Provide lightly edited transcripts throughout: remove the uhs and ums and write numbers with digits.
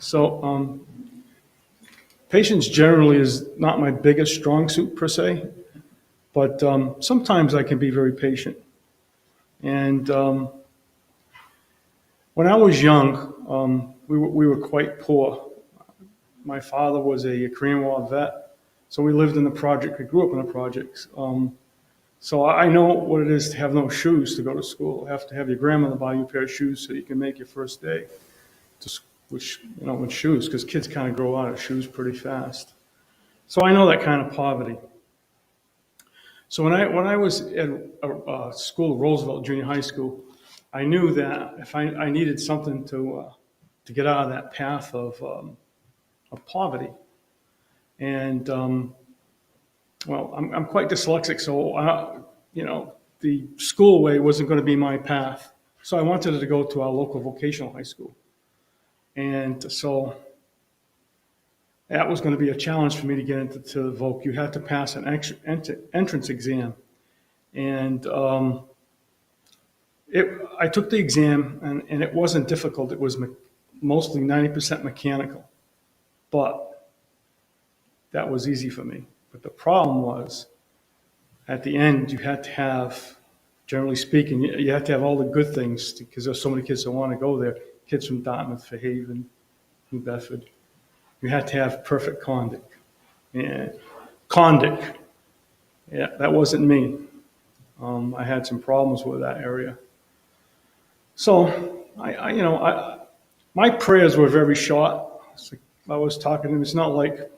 So patience generally is not my biggest strong suit per se, but sometimes I can be very patient. And when I was young, we were quite poor. My father was a Korean War vet, so we lived in the project. We grew up in the projects. So I know what it is to have no shoes to go to school. You have to have your grandmother buy you a pair of shoes so you can make your first day with shoes, because kids kind of grow out of shoes pretty fast. So I know that kind of poverty. So when I was at school, Roosevelt Junior High School, I knew that if I needed something to get out of that path of poverty, and well, I'm quite dyslexic, so the school way wasn't going to be my path. So I wanted to go to our local vocational high school, and so that was going to be a challenge for me to get into Voc. You had to pass an entrance exam, and I took the exam, and it wasn't difficult. It was mostly 90% mechanical, but that was easy for me. But the problem was, at the end, you had to have, generally speaking, you had to have all the good things, because there's so many kids that want to go there. Kids from Dartmouth, Fairhaven, New Bedford. You had to have perfect conduct. And conduct, yeah, that wasn't me. I had some problems with that area. So my prayers were very short. I was talking to him. It's not like,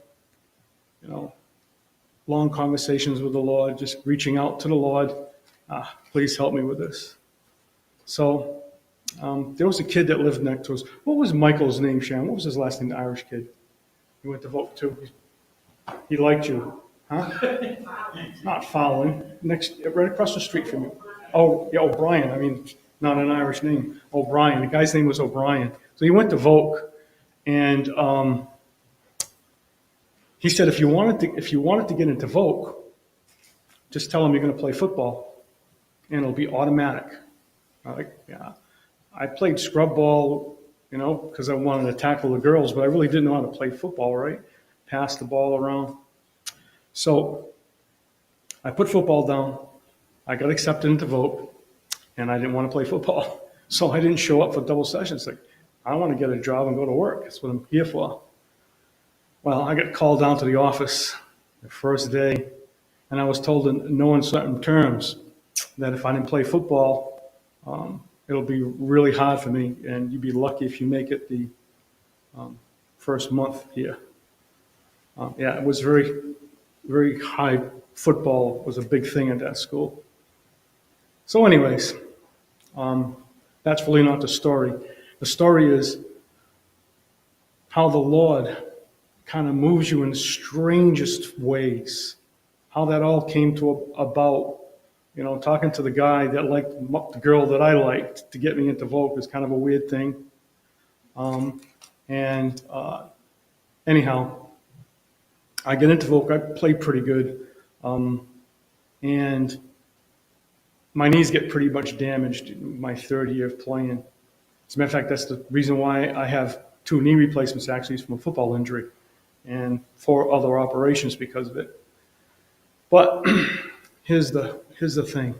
long conversations with the Lord, just reaching out to the Lord. Please help me with this. So there was a kid that lived next to us. What was Michael's name, Sharon? What was his last name, the Irish kid? He went to Voc too. He liked you. Huh? Not Fallon. Right across the street from you. Oh, yeah, O'Brien. I mean, not an Irish name. O'Brien. The guy's name was O'Brien. So he went to Voc, and he said, if you wanted to get into Voc, just tell him you're going to play football, and it'll be automatic. Yeah. I played scrub ball, because I wanted to tackle the girls, but I really didn't know how to play football, right? Pass the ball around. So I put football down. I got accepted into Voc, and I didn't want to play football. So I didn't show up for double sessions. I want to get a job and go to work. That's what I'm here for. Well, I got called down to the office the first day, and I was told in no uncertain terms that if I didn't play football, it'll be really hard for me, and you'd be lucky if you make it the first month here. Yeah, it was very, very high. Football was a big thing at that school. So anyways, that's really not the story. The story is how the Lord kind of moves you in the strangest ways. How that all came about. Talking to the guy that liked the girl that I liked to get me into Voc is kind of a weird thing. Anyhow, I get into Voc. I played pretty good. And my knees get pretty much damaged in my third year of playing. As a matter of fact, that's the reason why I have 2 knee replacements, actually, from a football injury, and 4 other operations because of it. But here's the thing.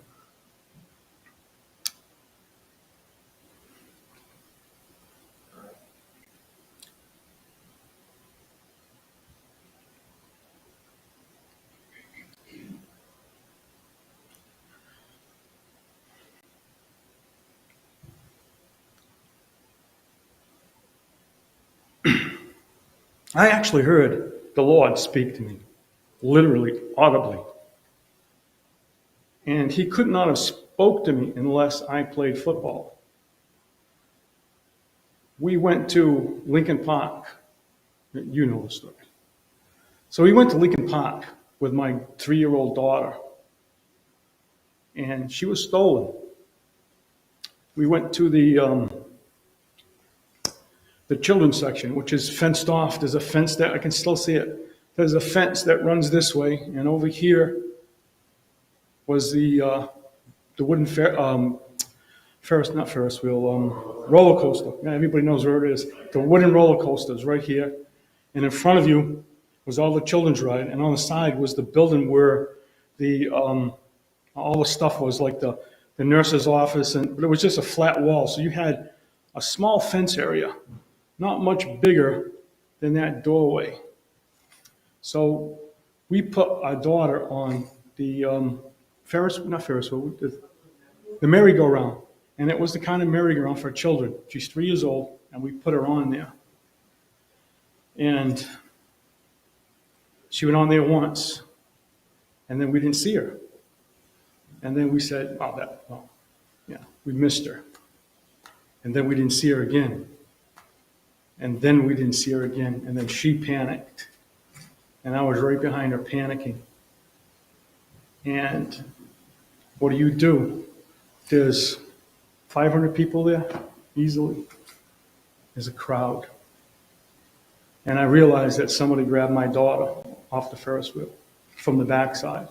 I actually heard the Lord speak to me, literally, audibly. And he could not have spoke to me unless I played football. We went to Lincoln Park. You know the story. So we went to Lincoln Park with my 3-year-old daughter, and she was stolen. We went to the children's section, which is fenced off. There's a fence that I can still see it. There's a fence that runs this way, and over here was the wooden not Ferris wheel, roller coaster. Yeah, everybody knows where it is. The wooden roller coaster is right here. And in front of you was all the children's ride. And on the side was the building where the, all the stuff was, like the nurse's office. But it was just a flat wall. So you had a small fence area, not much bigger than that doorway. So we put our daughter on the the merry-go-round. And it was the kind of merry-go-round for children. She's 3 years old, and we put her on there. And she went on there once, and then we didn't see her. And then we said, we missed her. And then we didn't see her again. And then we didn't see her again. And then she panicked. And I was right behind her panicking. And what do? There's 500 people there, easily. There's a crowd. And I realized that somebody grabbed my daughter off the Ferris wheel from the backside.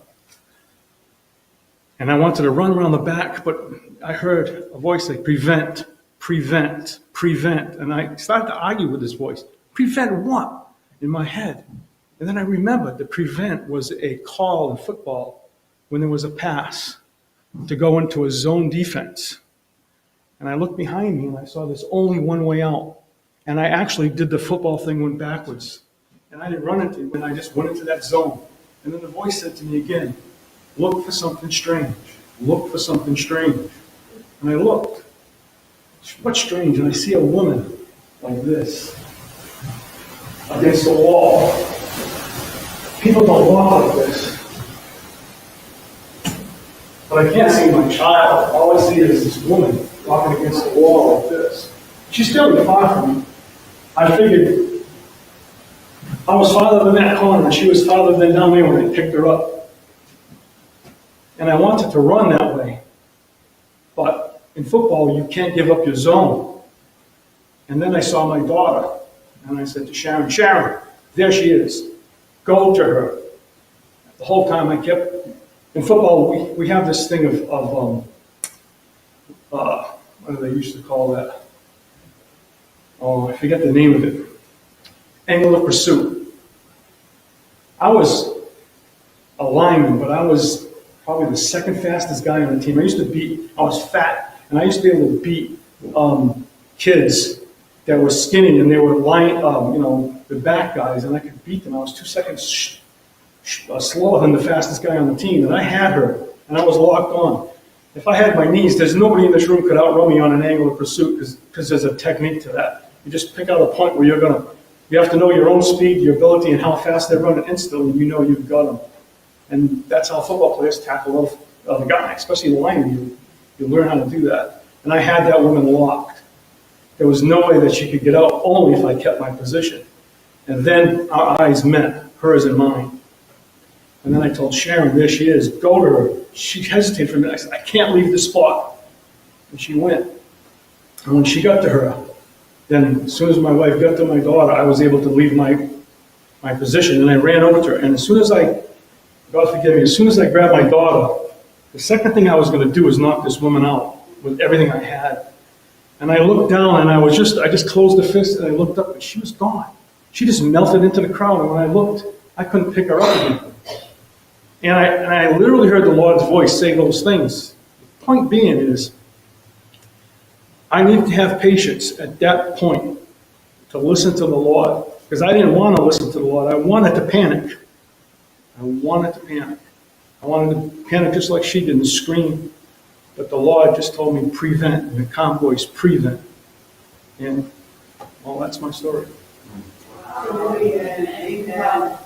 And I wanted to run around the back, but I heard a voice say, prevent, prevent, prevent. And I started to argue with this voice. Prevent what? In my head. And then I remembered that prevent was a call in football when there was a pass to go into a zone defense. And I looked behind me and I saw there's only one way out. And I actually did the football thing, went backwards. And I didn't run into him, and I just went into that zone. And then the voice said to me again, look for something strange. Look for something strange. And I looked. What's strange? And I see a woman like this against the wall. People don't walk like this. But I can't see my child. All I see is this woman walking against the wall like this. She's still far from me. I figured I was farther than that corner, and she was farther than down there when I picked her up. And I wanted to run that way. But in football, you can't give up your zone. And then I saw my daughter, and I said to Sharon, Sharon, there she is. Go to her. The whole time I kept, in football, we have this thing of what do they used to call that? Oh, I forget the name of it. Angle of pursuit. I was a lineman, but I was probably the second fastest guy on the team. I was fat, and I used to be able to beat kids that were skinny, and they were the back guys, and I could beat them. I was 2 seconds slower than the fastest guy on the team, and I had her, and I was locked on. If I had my knees, there's nobody in this room could outrun me on an angle of pursuit because there's a technique to that. You just pick out a point where you have to know your own speed, your ability, and how fast they're running instantly, and you know you've got them. And that's how football players tackle other guys, especially the lineman. You learn how to do that. And I had that woman locked. There was no way that she could get out, only if I kept my position. And then our eyes met, hers and mine. And then I told Sharon, there she is, go to her. She hesitated for a minute. I said, I can't leave this spot. And she went. And when she got to her, then as soon as my wife got to my daughter, I was able to leave my position, and I ran over to her. And as soon as God forgive me, as soon as I grabbed my daughter, the second thing I was going to do was knock this woman out with everything I had. And I looked down, and I just closed the fist, and I looked up, and she was gone. She just melted into the crowd, and when I looked, I couldn't pick her up again. And I literally heard the Lord's voice say those things. The point being is, I needed to have patience at that point to listen to the Lord, because I didn't want to listen to the Lord. I wanted to panic. I wanted to panic just like she did and scream. But the Lord just told me, prevent, in a calm voice, prevent. And, well, that's my story. Hallelujah. Amen.